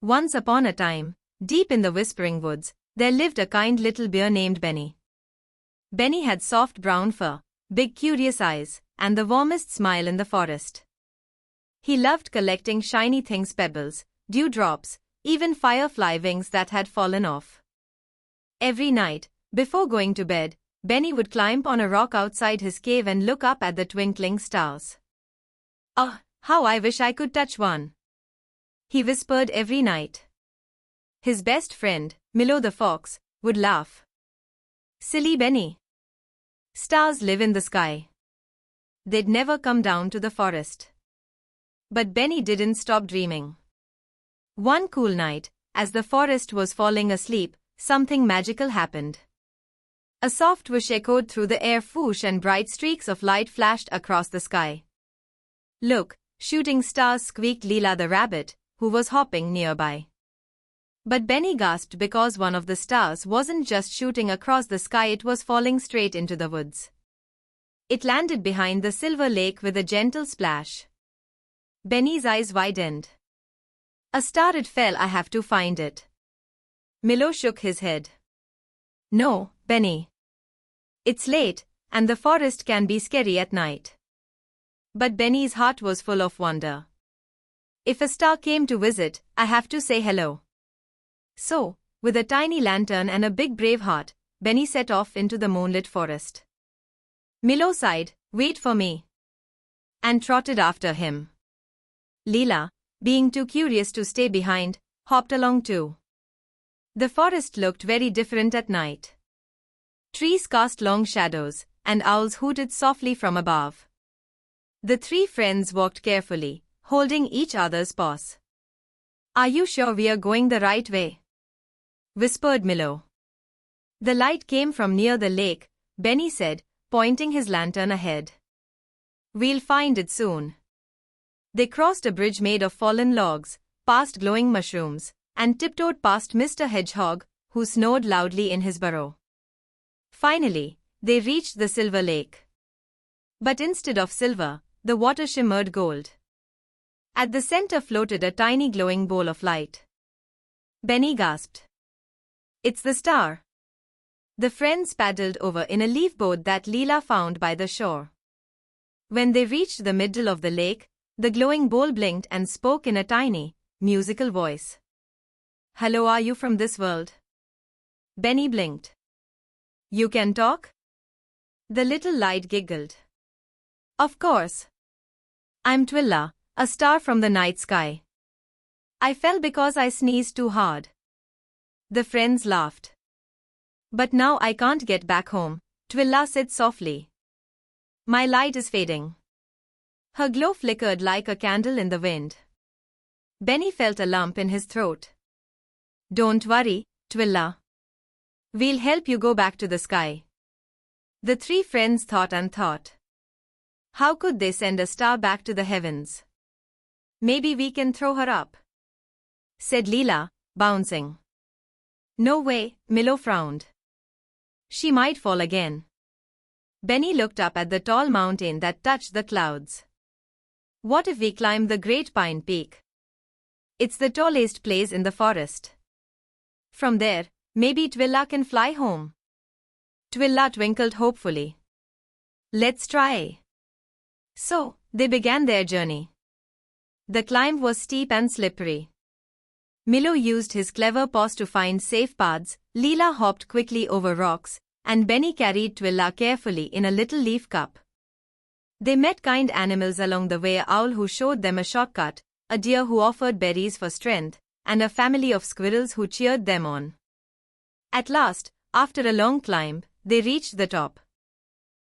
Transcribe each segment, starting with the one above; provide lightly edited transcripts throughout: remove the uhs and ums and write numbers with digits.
Once upon a time, deep in the whispering woods, there lived a kind little bear named Benny. Benny had soft brown fur, big curious eyes, and the warmest smile in the forest. He loved collecting shiny things, pebbles, dewdrops, even firefly wings that had fallen off. Every night, before going to bed, Benny would climb on a rock outside his cave and look up at the twinkling stars. "Oh, how I wish I could touch one," he whispered every night. His best friend, Milo the fox, would laugh. "Silly Benny. Stars live in the sky. They'd never come down to the forest." But Benny didn't stop dreaming. One cool night, as the forest was falling asleep, something magical happened. A soft whoosh echoed through the air, whoosh, and bright streaks of light flashed across the sky. "Look, shooting stars," squeaked Lila the rabbit, who was hopping nearby. But Benny gasped because one of the stars wasn't just shooting across the sky, it was falling straight into the woods. It landed behind the silver lake with a gentle splash. Benny's eyes widened. "A star it fell, I have to find it." Milo shook his head. "No, Benny. It's late, and the forest can be scary at night." But Benny's heart was full of wonder. "If a star came to visit, I have to say hello." So, with a tiny lantern and a big brave heart, Benny set off into the moonlit forest. Milo sighed, "Wait for me," and trotted after him. Lila, being too curious to stay behind, hopped along too. The forest looked very different at night. Trees cast long shadows, and owls hooted softly from above. The three friends walked carefully, holding each other's paws. "Are you sure we are going the right way?" whispered Milo. "The light came from near the lake," Benny said, pointing his lantern ahead. "We'll find it soon." They crossed a bridge made of fallen logs, past glowing mushrooms, and tiptoed past Mr. Hedgehog, who snored loudly in his burrow. Finally, they reached the silver lake. But instead of silver, the water shimmered gold. At the center floated a tiny glowing ball of light. Benny gasped. "It's the star." The friends paddled over in a leaf boat that Lila found by the shore. When they reached the middle of the lake, the glowing bowl blinked and spoke in a tiny, musical voice. "Hello, are you from this world?" Benny blinked. "You can talk?" The little light giggled. "Of course. I'm Twilla, a star from the night sky. I fell because I sneezed too hard." The friends laughed. "But now I can't get back home," Twilla said softly. "My light is fading." Her glow flickered like a candle in the wind. Benny felt a lump in his throat. "Don't worry, Twilla. We'll help you go back to the sky." The three friends thought and thought. How could they send a star back to the heavens? "Maybe we can throw her up," said Lila, bouncing. "No way," Milo frowned. "She might fall again." Benny looked up at the tall mountain that touched the clouds. "What if we climb the Great Pine Peak? It's the tallest place in the forest. From there, maybe Twilla can fly home." Twilla twinkled hopefully. "Let's try." So, they began their journey. The climb was steep and slippery. Milo used his clever paws to find safe paths, Lila hopped quickly over rocks, and Benny carried Twilla carefully in a little leaf cup. They met kind animals along the way, an owl who showed them a shortcut, a deer who offered berries for strength, and a family of squirrels who cheered them on. At last, after a long climb, they reached the top.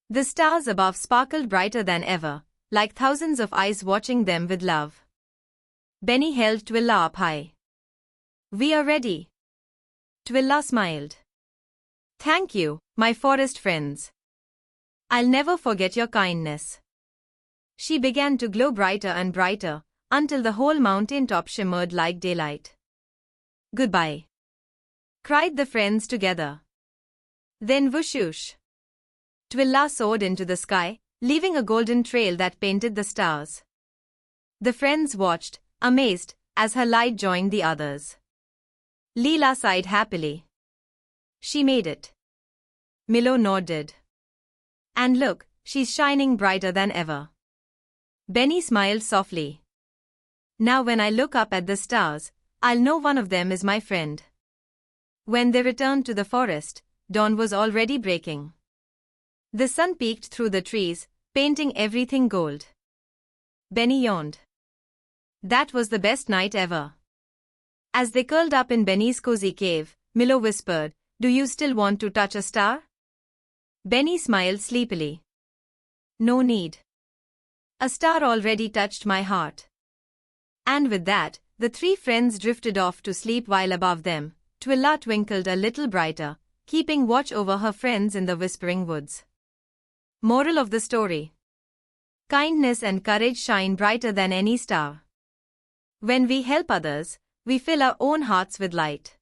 The stars above sparkled brighter than ever, like thousands of eyes watching them with love. Benny held Twilla up high. "We are ready." Twilla smiled. "Thank you, my forest friends. I'll never forget your kindness." She began to glow brighter and brighter, until the whole mountain top shimmered like daylight. "Goodbye," cried the friends together. Then whoosh whoosh. Twilla soared into the sky, leaving a golden trail that painted the stars. The friends watched, amazed, as her light joined the others. Lila sighed happily. She made it. Milo nodded. And look, she's shining brighter than ever. Benny smiled softly. Now when I look up at the stars, I'll know one of them is my friend. When they returned to the forest, dawn was already breaking. The sun peeked through the trees, painting everything gold. Benny yawned. That was the best night ever. As they curled up in Benny's cozy cave, Milo whispered, "Do you still want to touch a star?" Benny smiled sleepily. "No need. A star already touched my heart." And with that, the three friends drifted off to sleep while above them, Twilla twinkled a little brighter, keeping watch over her friends in the whispering woods. Moral of the story: kindness and courage shine brighter than any star. When we help others, we fill our own hearts with light.